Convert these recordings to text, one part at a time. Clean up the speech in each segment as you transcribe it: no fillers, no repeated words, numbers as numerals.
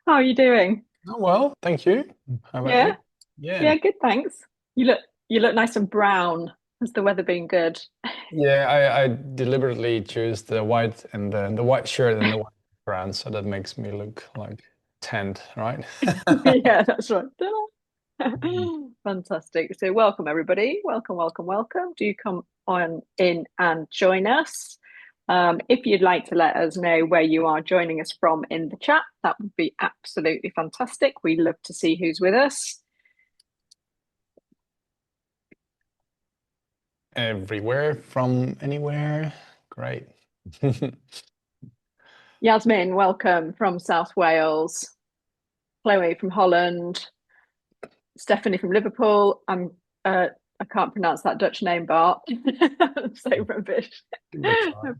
How are you doing? Oh, well, thank you. How about you? Yeah, Yeah. yeah, good, thanks. You look nice and brown. Has the weather been good? Yeah, I deliberately choose the white and the white shirt and the white brown, so that makes me look like tanned, right? Yeah, that's right. Fantastic. So welcome everybody. Welcome, welcome, welcome. Do come on in and join us. If you'd like to let us know where you are joining us from in the chat, that would be absolutely fantastic. We love to see who's with us. Everywhere from anywhere. Great. Yasmin, welcome from South Wales. Chloe from Holland. Stephanie from Liverpool. I can't pronounce that Dutch name, Bart. I'm so rubbish. Give it a try.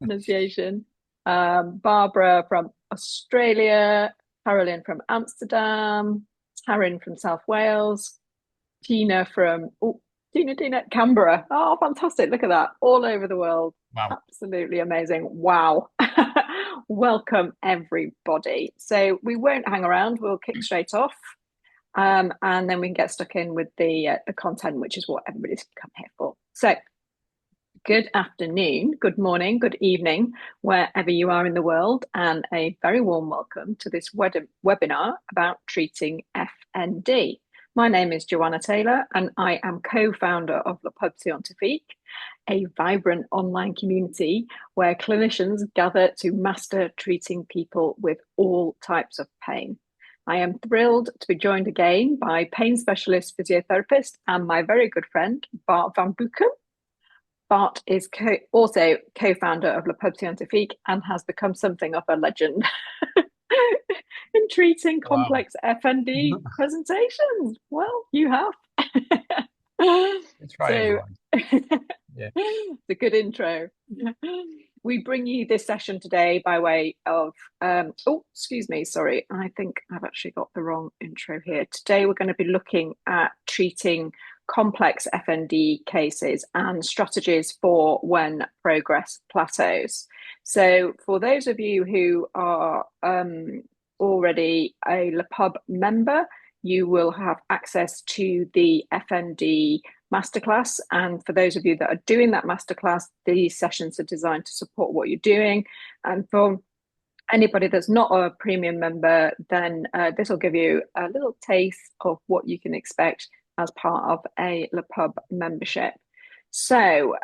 Pronunciation. Barbara from Australia. Carolyn from Amsterdam. Taryn from South Wales. Tina from Tina Canberra. Oh, fantastic! Look at that, all over the world. Wow. Absolutely amazing. Wow. Welcome everybody. So we won't hang around. We'll kick straight off. And then we can get stuck in with the content, which is what everybody's come here for. So, good afternoon, good morning, good evening, wherever you are in the world, and a very warm welcome to this webinar about treating FND. My name is Joanna Taylor, and I am co-founder of Le Pub Scientifique, a vibrant online community where clinicians gather to master treating people with all types of pain. I am thrilled to be joined again by pain specialist physiotherapist and my very good friend, Bart van Buchem. Bart is also co-founder of Le Pub Scientifique and has become something of a legend in treating Wow. complex FND presentations. Well, you have. It's trying, So right? Yeah. it's a good intro. We bring you this session today by way of, oh, excuse me, sorry, I think I've actually got the wrong intro here. Today we're going to be looking at treating complex FND cases and strategies for when progress plateaus. So for those of you who are already a Le Pub member, you will have access to the FND Masterclass. And for those of you that are doing that masterclass, these sessions are designed to support what you're doing. And for anybody that's not a premium member, then this will give you a little taste of what you can expect as part of a Le Pub membership. So,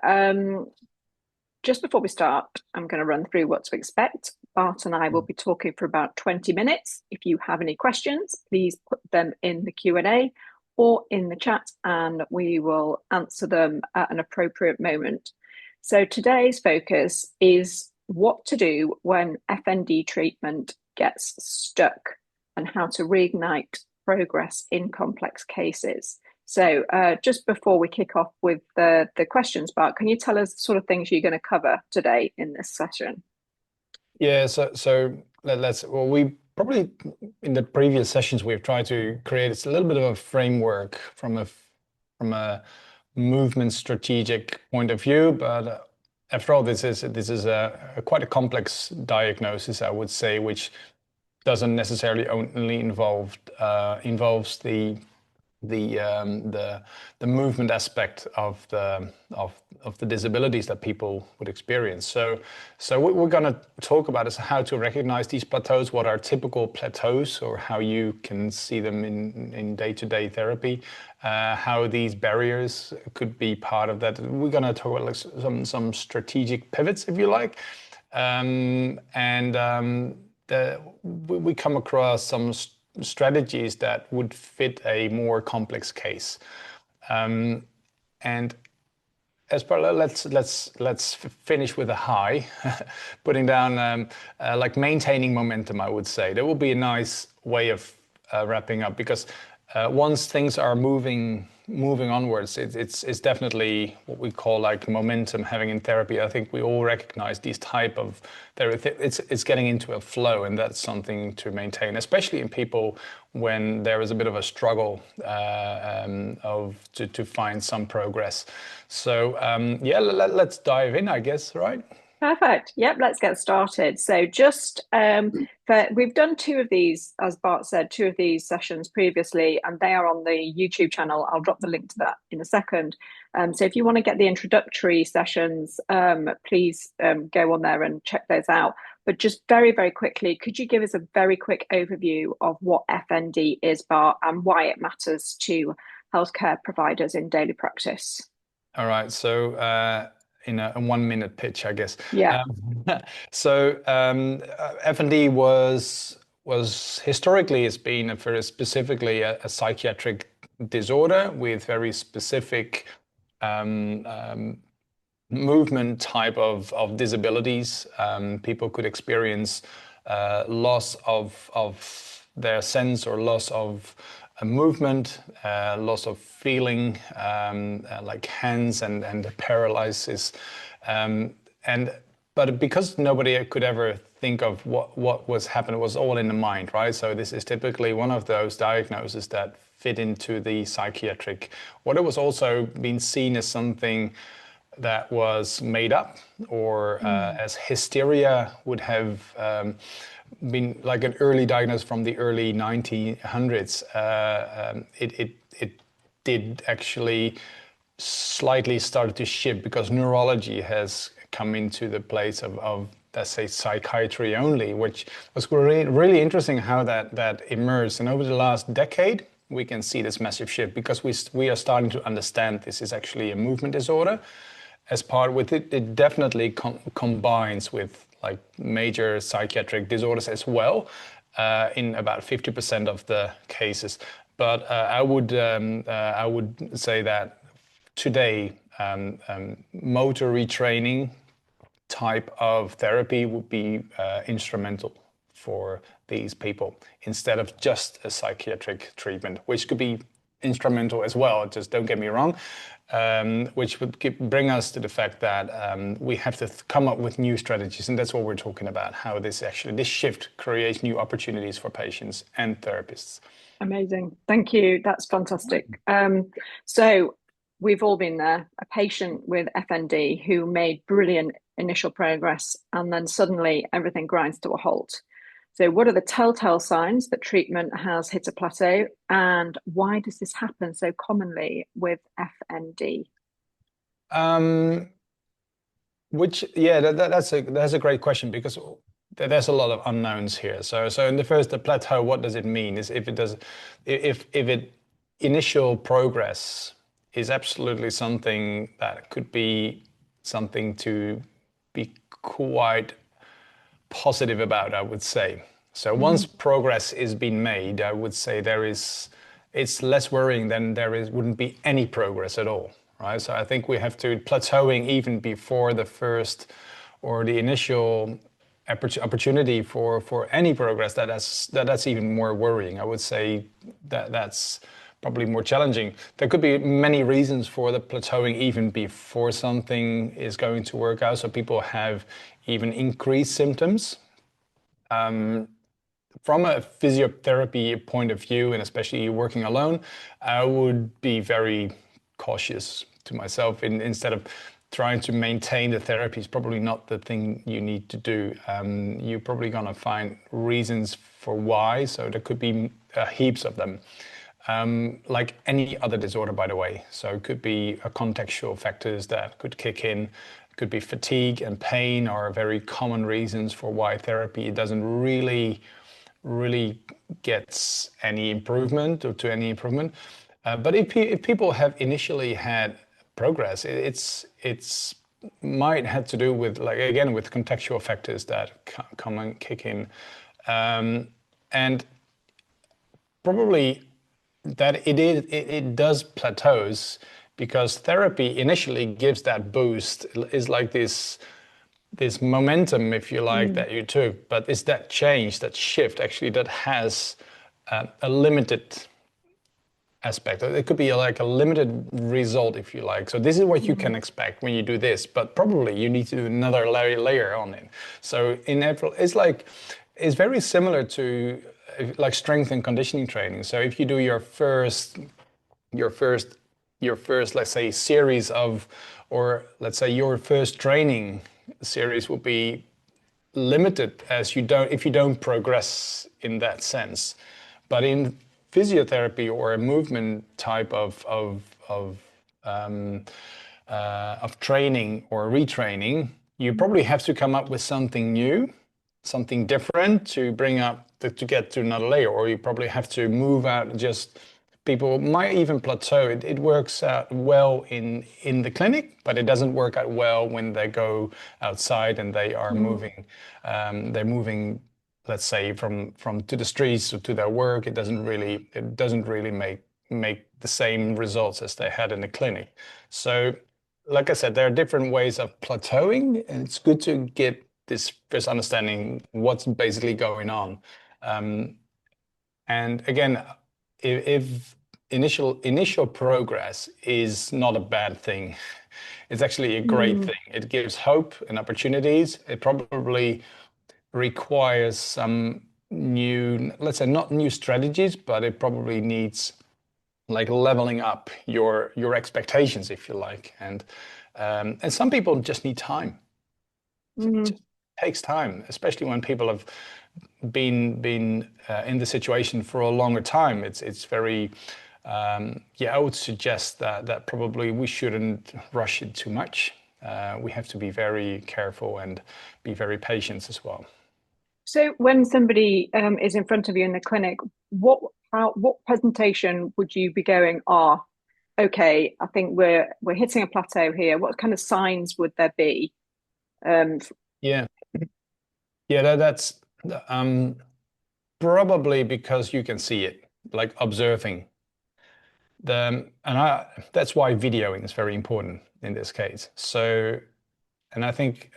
just before we start, I'm going to run through what to expect. Bart and I will be talking for about 20 minutes. If you have any questions, please put them in the Q&A or in the chat and we will answer them at an appropriate moment. So today's focus is what to do when FND treatment gets stuck and how to reignite progress in complex cases. So just before we kick off with the questions, Bart, can you tell us the sort of things you're going to cover today in this session? Yeah, so let's well we probably in the previous sessions we've tried to create a little bit of a framework from a movement strategic point of view, but after all, this is a quite a complex diagnosis, I would say, which doesn't necessarily only involves the movement aspect of the disabilities that people would experience. So what we're going to talk about is how to recognize these plateaus, what are typical plateaus, or how you can see them in day-to-day therapy, how these barriers could be part of that. We're going to talk about like some strategic pivots, if you like, and we come across some strategies that would fit a more complex case. And as part of let's finish with a high, putting down like maintaining momentum. I would say that will be a nice way of wrapping up because once things are moving onwards, it's definitely what we call like momentum having in therapy. I think we all recognize these type of therapy. It's getting into a flow, and that's something to maintain, especially in people when there is a bit of a struggle to find some progress. So yeah, let's dive in, I guess, right? Perfect. Yep, let's get started. So we've done two of these, as Bart said, two of these sessions previously, and they are on the YouTube channel. I'll drop the link to that in a second. So if you want to get the introductory sessions, please go on there and check those out. But just very, very quickly, could you give us a very quick overview of what FND is, Bart, and why it matters to healthcare providers in daily practice? All right. So in a 1 minute pitch, I guess. Yeah. FND was historically it's been very specifically a psychiatric disorder with very specific movement type of disabilities. People could experience loss of their sense or loss of a movement, loss of feeling, like hands and paralysis. But because nobody could ever think of what was happening, it was all in the mind, right? So this is typically one of those diagnoses that fit into the psychiatric. What it was also being seen as something that was made up, or as hysteria would have been like an early diagnosis from the early 1900s. It did actually slightly started to shift because neurology has come into the place of let's say psychiatry only, which was really, really interesting how that emerged. And over the last decade, we can see this massive shift because we are starting to understand this is actually a movement disorder. As part with it, it definitely combines with like major psychiatric disorders as well, in about 50% of the cases. But I would say that today motor retraining type of therapy would be instrumental for these people instead of just a psychiatric treatment, which could be instrumental as well. Just don't get me wrong. Which would bring us to the fact that we have to come up with new strategies, and that's what we're talking about, how this shift creates new opportunities for patients and therapists. Amazing. Thank you. That's fantastic. So we've all been there, a patient with FND who made brilliant initial progress, and then suddenly everything grinds to a halt. So what are the telltale signs that treatment has hit a plateau, and why does this happen so commonly with FND? That's a great question because there's a lot of unknowns here. So in the plateau, what does it mean? Is if initial progress is absolutely something that could be something to be quite positive about, I would say. So once progress is being made, I would say it's less worrying than wouldn't be any progress at all, right? So I think we have to plateauing even before the first or the initial opportunity for any progress. That's even more worrying. I would say that's probably more challenging. There could be many reasons for the plateauing even before something is going to work out. So people have even increased symptoms. From a physiotherapy point of view, and especially working alone, I would be very cautious to myself. Instead of trying to maintain the therapy is probably not the thing you need to do. You're probably going to find reasons for why. So there could be heaps of them. Like any other disorder, by the way. So it could be contextual factors that could kick in. It could be fatigue and pain are very common reasons for why therapy doesn't really gets any improvement or to any improvement. But if people have initially had progress, it's might have to do with, like, again, with contextual factors that come and kick in, and probably that it does plateaus because therapy initially gives that boost, is like this momentum, if you like, that you took, but it's that change, that shift actually that has a limited aspect. It could be like a limited result, if you like. So this is what you can expect when you do this, but probably you need to do another layer on it. So in April, it's very similar to like strength and conditioning training. So if you do your first, let's say, series of, or let's say your first training series will be limited as you don't if you don't progress in that sense. But in physiotherapy or a movement type of training or retraining, you probably have to come up with something new, something different to bring up to get to another layer, or you probably have to move out. Just people might even plateau. It works out well in the clinic, but it doesn't work out well when they go outside and they are moving. They're moving, let's say, from to the streets or to their work. It doesn't really make the same results as they had in the clinic. So, like I said, there are different ways of plateauing, and it's good to get this first understanding what's basically going on. Um, and again, if initial progress is not a bad thing, it's actually a great Mm. thing. It gives hope and opportunities. It probably requires some new, let's say not new strategies, but it probably needs like leveling up your expectations, if you like. And some people just need time. It Mm. just takes time, especially when people have been in the situation for a longer time. It's very yeah. I would suggest that probably we shouldn't rush it too much. We have to be very careful and be very patient as well. So when somebody is in front of you in the clinic, what presentation would you be going, okay, I think we're hitting a plateau here. What kind of signs would there be? Um, Yeah, yeah. That's um, probably because you can see it, like observing that's why videoing is very important in this case. So, and I think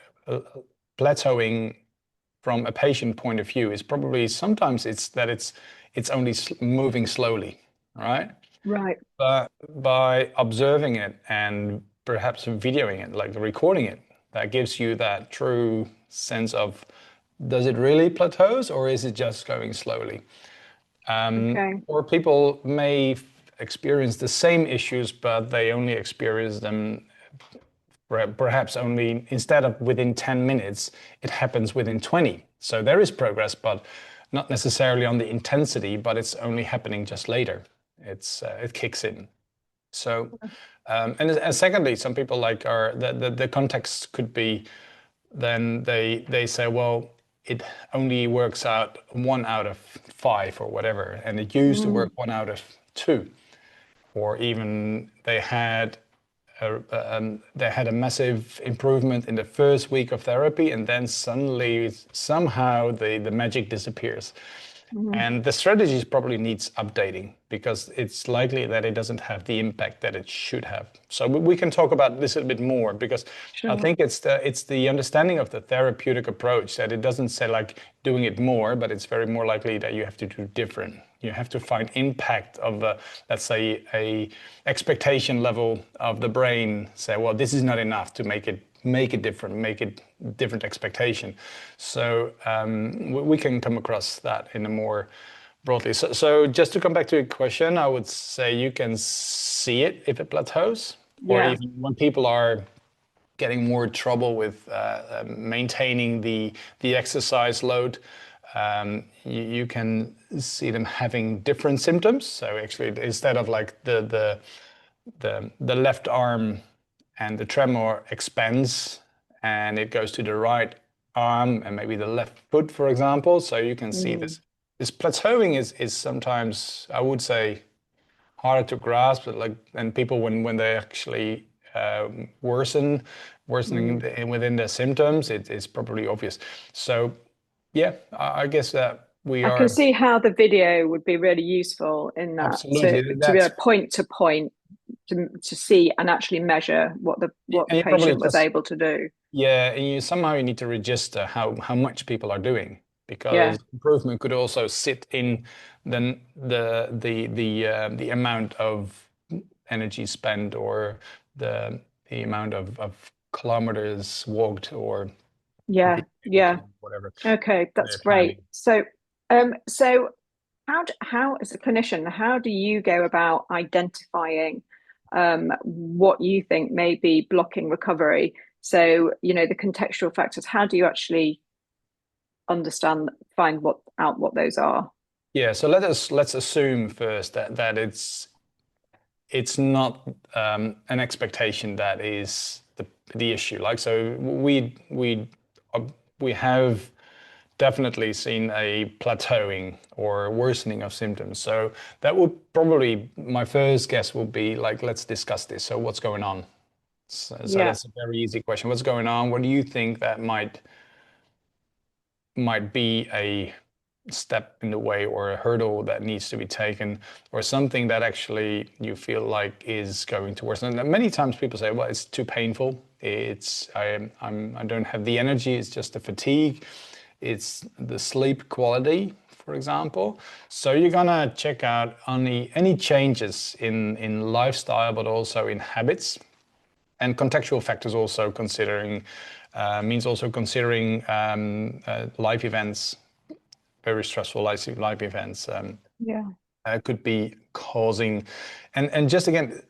plateauing from a patient point of view is probably sometimes it's only moving slowly, right? right. But by observing it and perhaps videoing it, like recording it, that gives you that true sense of, does it really plateaus or is it just going slowly? Okay. Or people may experience the same issues, but they only experience them perhaps only, instead of within 10 minutes, it happens within 20. So there is progress, but not necessarily on the intensity, but it's only happening just later. It kicks in. So, and secondly, some people like the context could be, then they say, well, it only works out 1 out of 5 or whatever, and it used to Mm. work 1 out of 2, or even they had a massive improvement in the first week of therapy, and then suddenly somehow the magic disappears. Mm. And the strategy probably needs updating because it's likely that it doesn't have the impact that it should have. So we can talk about this a bit more, because I Sure. think it's the understanding of the therapeutic approach, that it doesn't say like doing it more, but it's very more likely that you have to do different. You have to find impact of let's say a expectation level of the brain. Say, well, this is not enough to make it different, make it different expectation. So we can come across that in a more broadly. So just to come back to your question, I would say you can see it if it plateaus, or Yeah. even when people are getting more trouble with maintaining the exercise load. You can see them having different symptoms. So actually, instead of like the left arm and the tremor expands and it goes to the right arm and maybe the left foot, for example. So you can see Mm. this plateauing is sometimes, I would say, harder to grasp. But like, and people when they actually worsening Mm. within their symptoms, it's probably obvious. So yeah, I guess that we I can are see how the video would be really useful in that, absolutely to be a that's. point to point, to see and actually measure what the And you probably patient was just, able to do. yeah, and you need to register how much people are doing, because Yeah. improvement could also sit in then the amount of energy spent, or the amount of kilometers walked, or Yeah. being able to Yeah. whatever Okay, that's they're great. planning. So how as a clinician, how do you go about identifying what you think may be blocking recovery? So, the contextual factors, how do you actually find what those are? Yeah, so let's assume first that it's not an expectation that is the issue. Like, so we have definitely seen a plateauing or worsening of symptoms. So that would probably, my first guess will be like, let's discuss this. So what's going on? So Yeah. that's a very easy question. What's going on? What do you think that might be a step in the way or a hurdle that needs to be taken, or something that actually you feel like is going to worsen? And many times people say, well, it's too painful. I don't have the energy. It's just the fatigue. It's the sleep quality, for example. So you're gonna check out any changes in lifestyle, but also in habits. And contextual factors also means also considering life events, very stressful life events, Yeah. could be causing, and just again,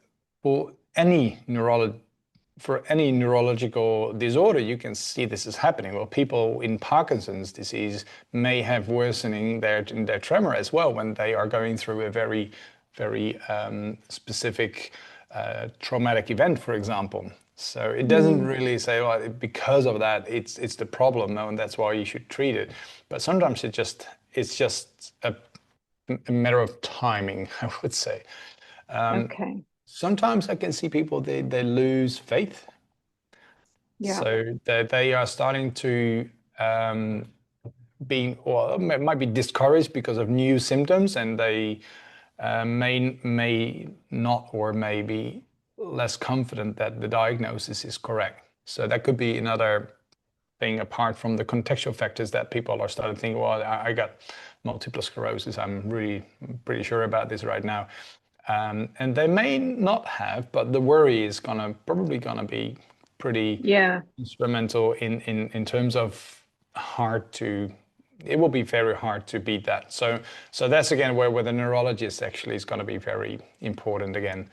for any neurological disorder, you can see this is happening. Well, people in Parkinson's disease may have worsening in their tremor as well when they are going through a very, very specific traumatic event, for example. So it doesn't Mm. really say, well, because of that, it's the problem, no, and that's why you should treat it. But sometimes it's just a matter of timing, I would say. Okay. Sometimes I can see people they lose faith, Yeah. so they are starting to being or might be discouraged because of new symptoms, and they may not or may be less confident that the diagnosis is correct. So that could be another thing apart from the contextual factors that people are starting to think, well, I got multiple sclerosis. I'm really pretty sure about this right now. And they may not have, but the worry is probably gonna be pretty Yeah. instrumental in terms of hard to. It will be very hard to beat that. So that's again where the neurologist actually is going to be very important again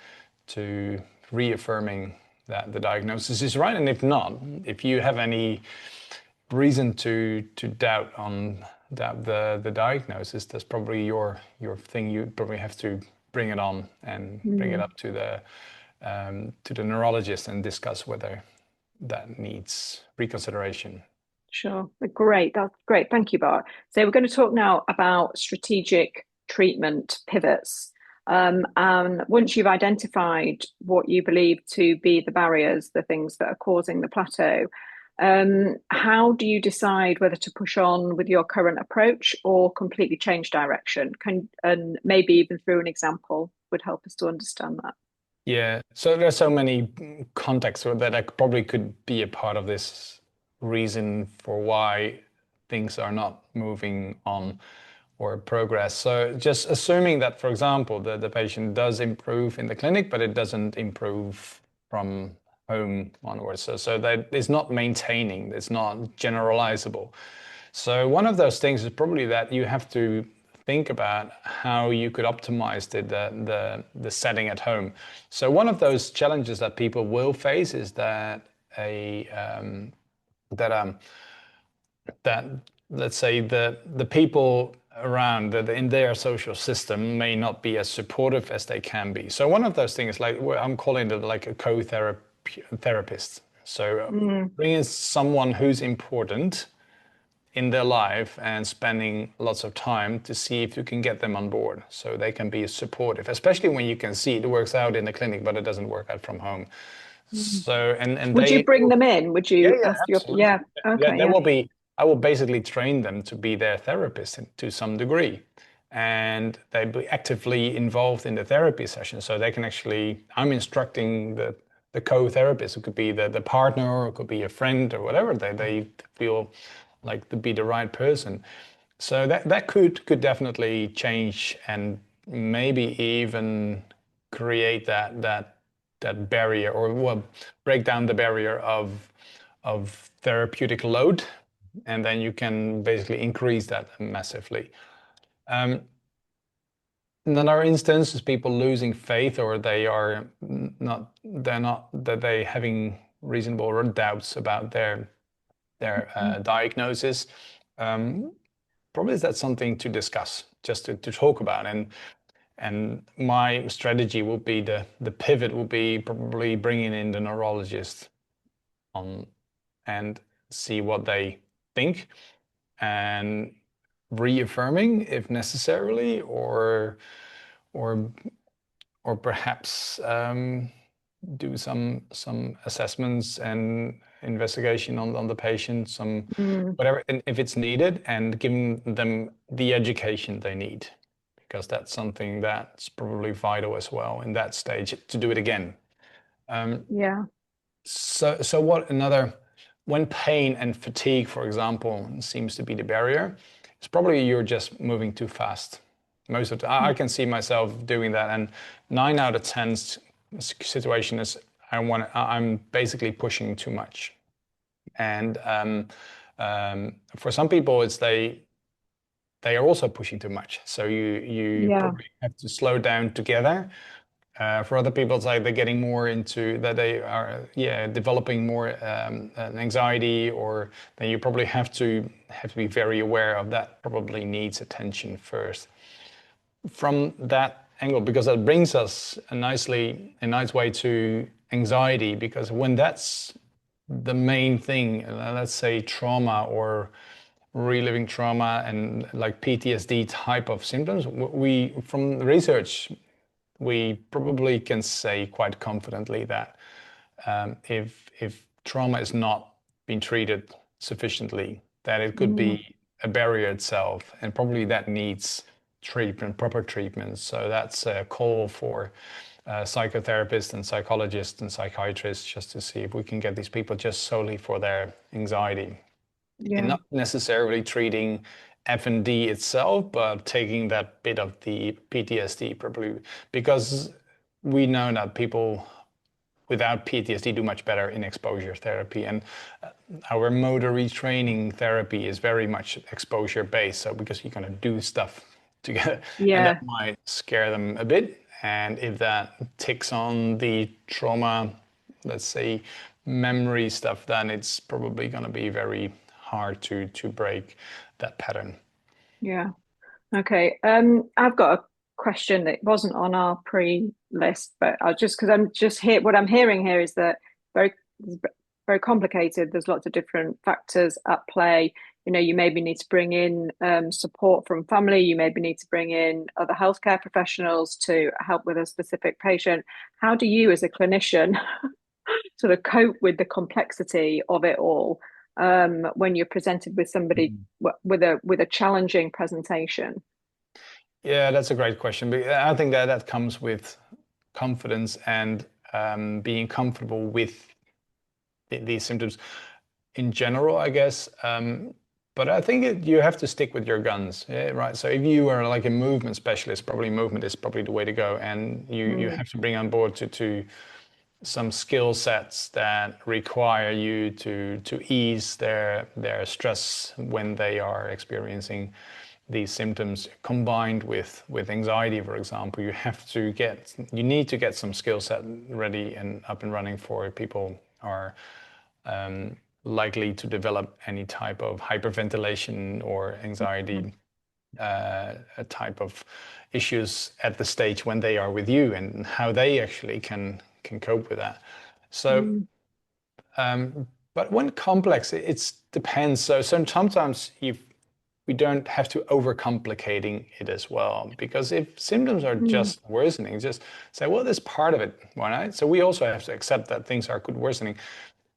to reaffirming that the diagnosis is right. And if not, if you have any reason to doubt the diagnosis, that's probably your thing. You probably have to bring it on and bring it Mm. up to the neurologist and discuss whether that needs reconsideration. Sure. Great. That's great. Thank you, Bart. So we're going to talk now about strategic treatment pivots. And once you've identified what you believe to be the barriers, the things that are causing the plateau, how do you decide whether to push on with your current approach or completely change direction? And maybe even through an example would help us to understand that. Yeah, so there's so many contexts that I probably could be a part of this reason for why things are not moving on or progress. So just assuming that, for example, the patient does improve in the clinic, but it doesn't improve from home onwards. So that is not maintaining, it's not generalizable. So one of those things is probably that you have to think about how you could optimize the setting at home. So one of those challenges that people will face is that a that that let's say the people around in their social system may not be as supportive as they can be. So one of those things, like I'm calling it like a co-therapist. So Mm. bringing someone who's important in their life and spending lots of time to see if you can get them on board so they can be supportive, especially when you can see it works out in the clinic, but it doesn't work out from home. Mm. So, and Would you they, bring them in? Would yeah, you yeah, ask your, absolutely. yeah, Yeah, okay, that yeah. will be, I will basically train them to be their therapist to some degree. And they be actively involved in the therapy session. So they can actually, I'm instructing the co-therapist. It could be the partner, or it could be a friend or whatever. They feel like to be the right person. So that could definitely change and maybe even create that barrier, or well, break down the barrier of therapeutic load, and then you can basically increase that massively. Um, and then there are instances people losing faith, or they're not that they having reasonable or doubts about their diagnosis, probably that's something to discuss, just to talk about. And my strategy will be the pivot will be probably bringing in the neurologist on and see what they think and reaffirming if necessarily, or or perhaps do some assessments and investigation on the patient, some Mm. whatever, and if it's needed, and giving them the education they need, because that's something that's probably vital as well in that stage to do it again. Yeah. So what another, when pain and fatigue, for example, seems to be the barrier, it's probably you're just moving too fast. Most of the time, I can see myself doing that, and 9 out of 10 situation is I'm basically pushing too much, and for some people it's they are also pushing too much. So you Yeah. probably have to slow down together. For other people, it's like they're getting more into that they are, developing more an anxiety, or then you probably have to be very aware of that. Probably needs attention first from that angle, because that brings us a nice way to anxiety. Because when that's the main thing, let's say trauma or reliving trauma and like PTSD type of symptoms, we from the research we probably can say quite confidently that if trauma is not being treated sufficiently, that it could Mm. be a barrier itself, and probably that needs treatment, proper treatment. So that's a call for psychotherapists and psychologists and psychiatrists, just to see if we can get these people just solely for their anxiety, and Yeah. not necessarily treating FND itself, but taking that bit of the PTSD probably, because we know that people without PTSD do much better in exposure therapy, and our motor retraining therapy is very much exposure based. So because you're going to do stuff together, and that Yeah. might scare them a bit. And if that ticks on the trauma, let's say memory stuff, then it's probably going to be very hard to break that pattern. Yeah. Okay. I've got a question that wasn't on our pre-list, but I'll just because I'm just here. What I'm hearing here is that very, very complicated. There's lots of different factors at play. You know, you maybe need to bring in support from family. You maybe need to bring in other healthcare professionals to help with a specific patient. How do you, as a clinician, sort of cope with the complexity of it all when you're presented with somebody with a challenging presentation? Yeah, that's a great question. I think that comes with confidence and being comfortable with these symptoms in general, I guess. But I think you have to stick with your guns, yeah, right? So if you are like a movement specialist, probably movement is probably the way to go, and you Mm. have to bring on board to some skill sets that require you to ease their stress when they are experiencing these symptoms, combined with anxiety, for example. You need to get some skill set ready and up and running for people are likely to develop any type of hyperventilation or anxiety type of issues at the stage when they are with you, and how they actually can cope with that. So, Mm. but when complex, it depends. So sometimes we don't have to overcomplicating it as well, because if symptoms are Mm. just worsening, just say, well, that's part of it, right? So we also have to accept that things are good worsening,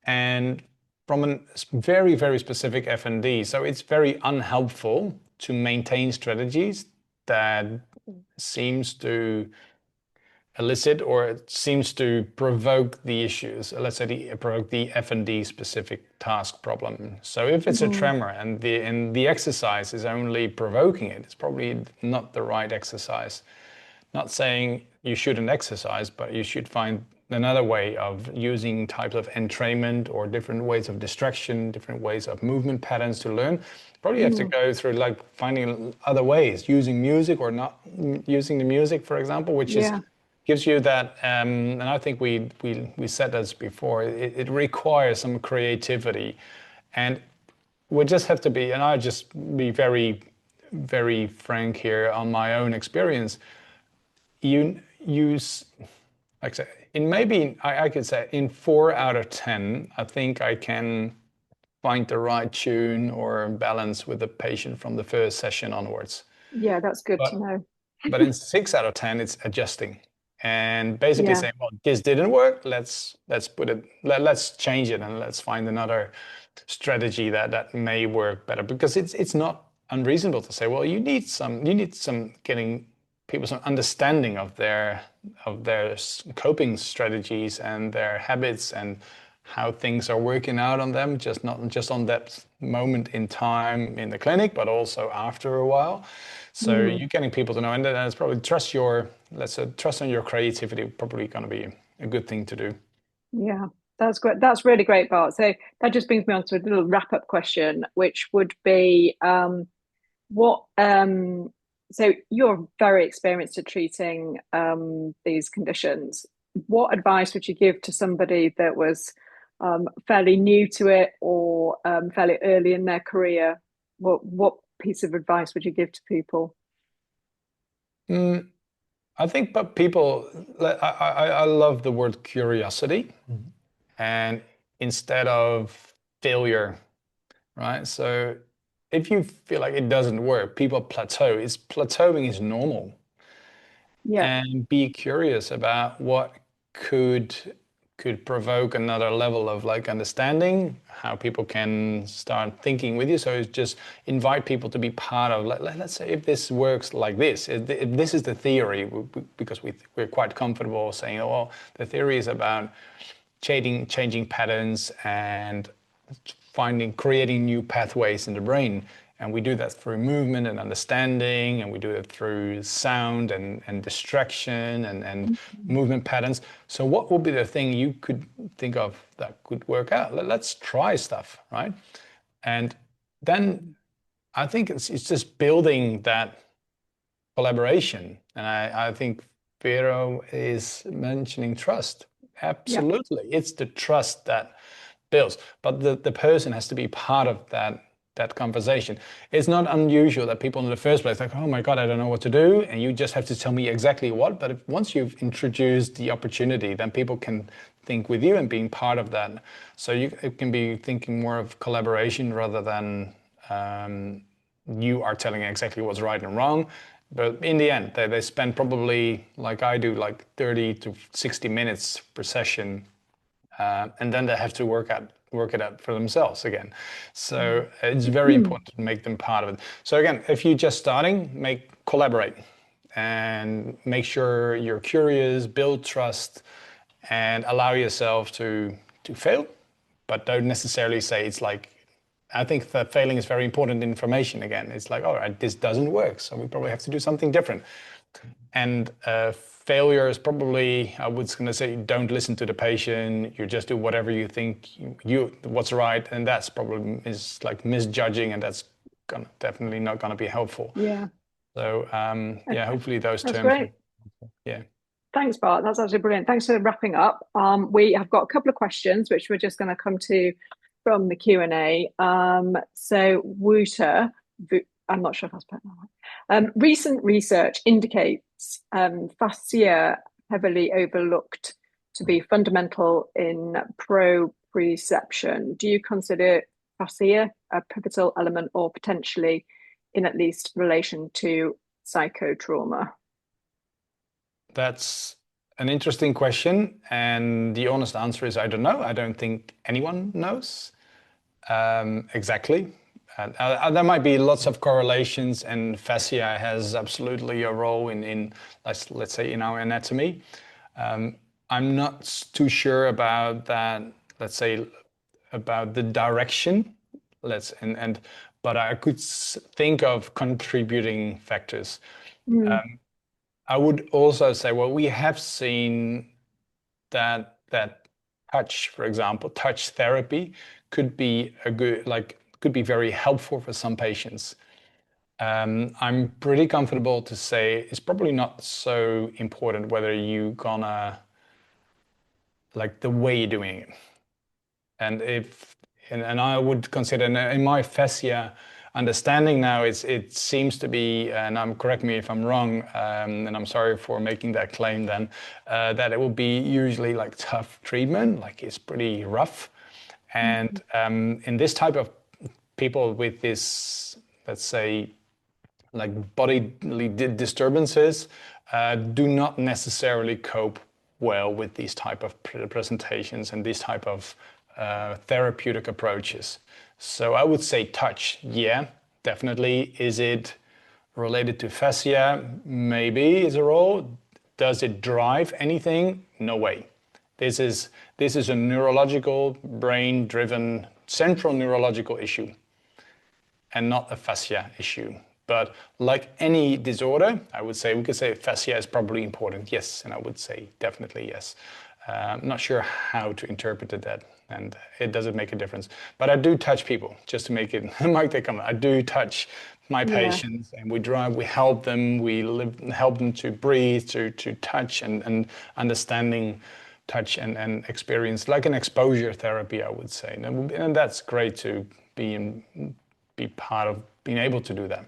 and from a very, very specific FND. So it's very unhelpful to maintain strategies that seems to elicit, or it seems to provoke the issues. Let's say provoke the FND specific task problem. So if it's a Mm. tremor and the exercise is only provoking it, it's probably not the right exercise. Not saying you shouldn't exercise, but you should find another way of using types of entrainment or different ways of distraction, different ways of movement patterns to learn. Probably have to Mm. go through like finding other ways, using music or not using the music, for example, which is Yeah. gives you that, and I think we said this before. It requires some creativity, and we just have to be. And I just be very frank here on my own experience. You use, like I say, in maybe I could say in 4 out of 10, I think I can find the right tune or balance with the patient from the first session onwards. Yeah, that's good to But know. but in 6 out of 10, it's adjusting and basically Yeah. saying, well, this didn't work. Let's put it, let's change it and let's find another strategy that may work better, because it's not unreasonable to say, well, you need some getting people some understanding of their coping strategies and their habits and how things are working out on them, just not just on that moment in time in the clinic, but also after a while. So Mm. you're getting people to know, and then it's probably let's say, trust on your creativity, probably going to be a good thing to do. Yeah, that's great. That's really great, Bart. So that just brings me on to a little wrap-up question, which would be what so you're very experienced at treating these conditions. What advice would you give to somebody that was fairly new to it or fairly early in their career? What piece of advice would you give to people? Mm, I think, but people, I love the word curiosity, and instead of failure, right? So if you feel like it doesn't work, people plateau. Is plateauing is normal, Yeah. and be curious about what could could provoke another level of like understanding, how people can start thinking with you. So just invite people to be part of, let's say, if this works like this, if this is the theory, because we're quite comfortable saying, oh, well, the theory is about changing patterns and creating new pathways in the brain. And we do that through movement and understanding, and we do it through sound and distraction and movement patterns. So what would be the thing you could think of that could work out? Let's try stuff, right? And then I think it's just building that collaboration. And I think Vero is mentioning trust. Yeah. Absolutely. It's the trust that builds, but the person has to be part of that conversation. It's not unusual that people in the first place like, oh my God, I don't know what to do. And you just have to tell me exactly what. But once you've introduced the opportunity, then people can think with you and being part of that. So it can be thinking more of collaboration rather than you are telling exactly what's right and wrong. But in the end, they spend probably, like I do, like 30 to 60 minutes per session, and then they have to work it out for themselves again. So it's very important to make them part of it. So again, if you're just starting, collaborate and make sure you're curious, build trust, and allow yourself to fail, but don't necessarily say it's like. I think that failing is very important information. Again, it's like, all right, this doesn't work, so we probably have to do something different. And failure is probably, I was going to say, don't listen to the patient. You just do whatever you think what's right, and that's probably is like misjudging, and that's definitely not going to be helpful. Yeah. So yeah, Okay. hopefully those That's terms. great. Yeah. Thanks, Bart. That's absolutely brilliant. Thanks for wrapping up. We have got a couple of questions which we're just going to come to from the Q&A. So Wouter, I'm not sure if I spelled that right. Recent research indicates fascia heavily overlooked to be fundamental in proprioception. Do you consider fascia a pivotal element or potentially in at least relation to psychotrauma? That's an interesting question, and the honest answer is I don't know. I don't think anyone knows exactly. There might be lots of correlations, and fascia has absolutely a role in let's say, in our anatomy. I'm not too sure about that. Let's say about the direction. But I could think of contributing factors. Mm, I would also say, well, we have seen that touch, for example, touch therapy could be could be very helpful for some patients. I'm pretty comfortable to say it's probably not so important whether you gonna like the way you're doing it. And if and I would consider in my fascia understanding now, it seems to be, and correct me if I'm wrong, and I'm sorry for making that claim then, that it will be usually like tough treatment, like it's pretty rough. And in this type of people with this, let's say, like bodily disturbances, do not necessarily cope well with these type of presentations and these type of therapeutic approaches. So I would say touch, yeah, definitely. Is it related to fascia? Maybe is a role. Does it drive anything? No way. This is a neurological, brain-driven, central neurological issue, and not a fascia issue. But like any disorder, I would say we could say fascia is probably important. Yes, and I would say definitely yes. I'm not sure how to interpret that, and it doesn't make a difference. But I do touch people, just to make it make that comment. I do touch my Yeah, patients, and we help them, help them to breathe, to touch, and understanding touch and experience, like an exposure therapy, I would say, and that's great to be part of being able to do that.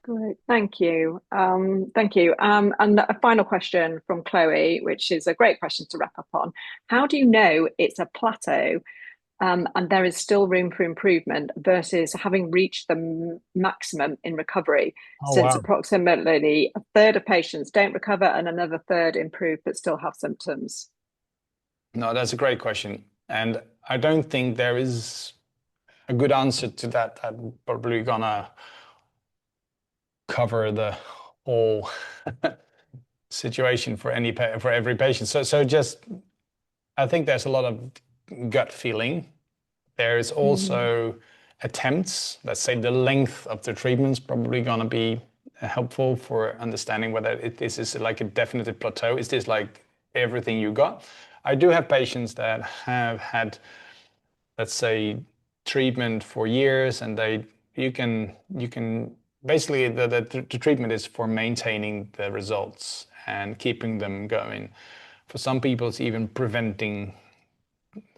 great. Thank you. Thank you. And a final question from Chloe, which is a great question to wrap up on. How do you know it's a plateau, and there is still room for improvement versus having reached the maximum in recovery, Oh, since wow. approximately a third of patients don't recover and another third improve but still have symptoms? No, that's a great question. And I don't think there is a good answer to that. I'm probably gonna cover the whole situation for for every patient. So just I think there's a lot of gut feeling. There is Mm, also attempts. Let's say the length of the treatment's probably gonna be helpful for understanding whether this is like a definitive plateau. Is this like everything you got? I do have patients that have had, let's say, treatment for years, and you can basically the treatment is for maintaining the results and keeping them going. For some people, it's even preventing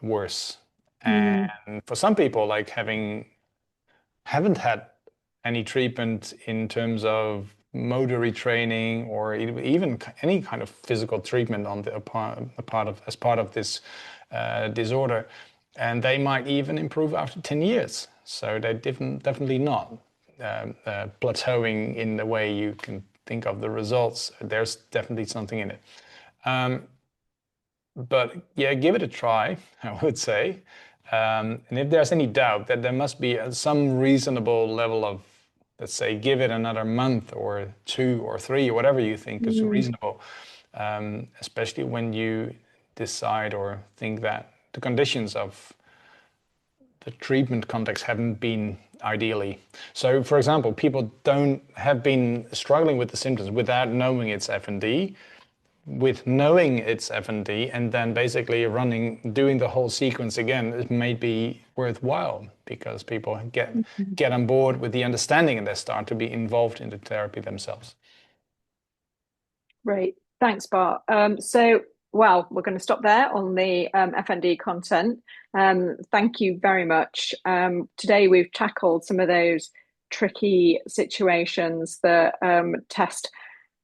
worse. mm, And for some people, like haven't had any treatment in terms of motor retraining or even any kind of physical treatment on the a part of as part of this disorder, and they might even improve after 10 years. So they're definitely not plateauing in the way you can think of the results. There's definitely something in it. But yeah, give it a try, I would say. And if there's any doubt, that there must be some reasonable level of, let's say, give it another month or 2 or 3, or whatever you think is mm. reasonable, especially when you decide or think that the conditions of the treatment context haven't been ideally. So, for example, people don't have been struggling with the symptoms without knowing it's FND, with knowing it's FND, and then basically doing the whole sequence again, it may be worthwhile because people get on board with the understanding and they start to be involved in the therapy themselves. Great. Thanks, Bart. Well, we're going to stop there on the FND content. Thank you very much. Today, we've tackled some of those tricky situations that test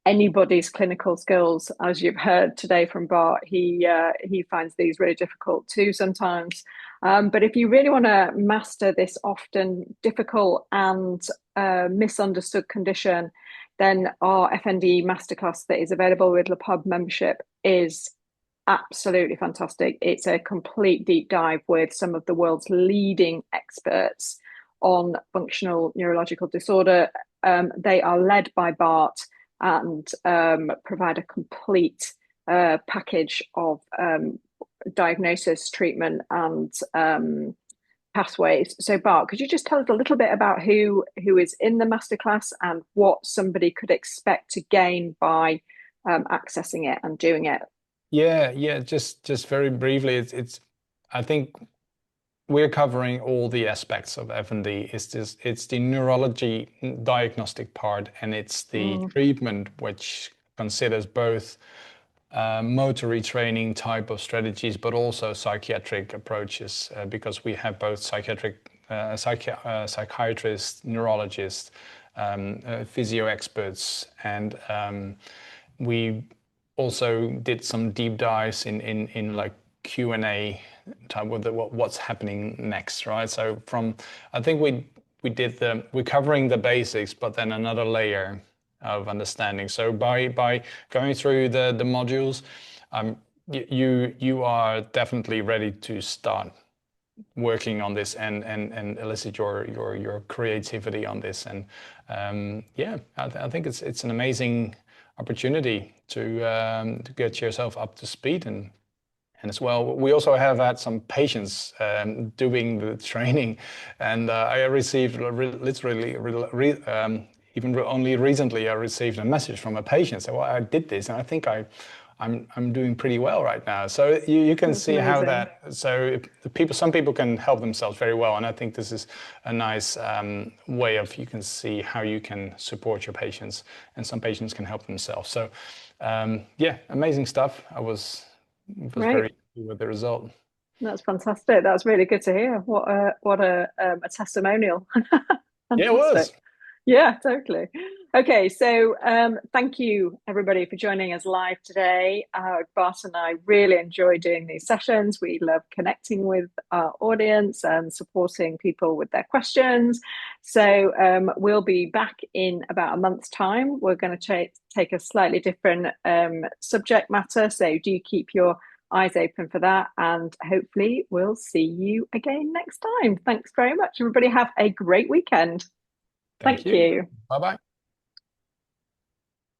anybody's clinical skills. As you've heard today from Bart, he finds these really difficult too sometimes. But if you really want to master this often difficult and misunderstood condition, then our FND Masterclass that is available with the pub membership is absolutely fantastic. It's a complete deep dive with some of the world's leading experts on functional neurological disorder. They are led by Bart and provide a complete package of diagnosis, treatment, and pathways. So, Bart, could you just tell us a little bit about who is in the masterclass and what somebody could expect to gain by accessing it and doing it? Yeah, yeah. Just very briefly, it's I think we're covering all the aspects of FND. It's the neurology diagnostic part, and it's the Mm, treatment, which considers both motor retraining type of strategies, but also psychiatric approaches, because we have both psychiatrists, neurologists, physio experts, and we also did some deep dives in like Q&A type with what's happening next, right? So I think we're covering the basics, but then another layer of understanding. So by going through the modules, you are definitely ready to start working on this and elicit your creativity on this. And yeah, I think it's an amazing opportunity to get yourself up to speed. And as well, we also have had some patients doing the training, and I received literally even only recently I received a message from a patient saying, "Well, I did this, and I think I'm doing pretty well right now." So you can that's see how amazing. that. So some people can help themselves very well, and I think this is a nice way of, you can see how you can support your patients, and some patients can help themselves. So yeah, amazing stuff. I was very Great. happy with the result. That's fantastic. That's really good to hear. What a testimonial. Yeah, it Fantastic. was. Yeah, totally. Okay, so thank you everybody for joining us live today. Bart and I really enjoy doing these sessions. We love connecting with our audience and supporting people with their questions. So we'll be back in about a month's time. We're going to take a slightly different subject matter, so do keep your eyes open for that, and hopefully we'll see you again next time. Thanks very much, everybody. Have a great weekend. Thank Thank you. you. Bye bye.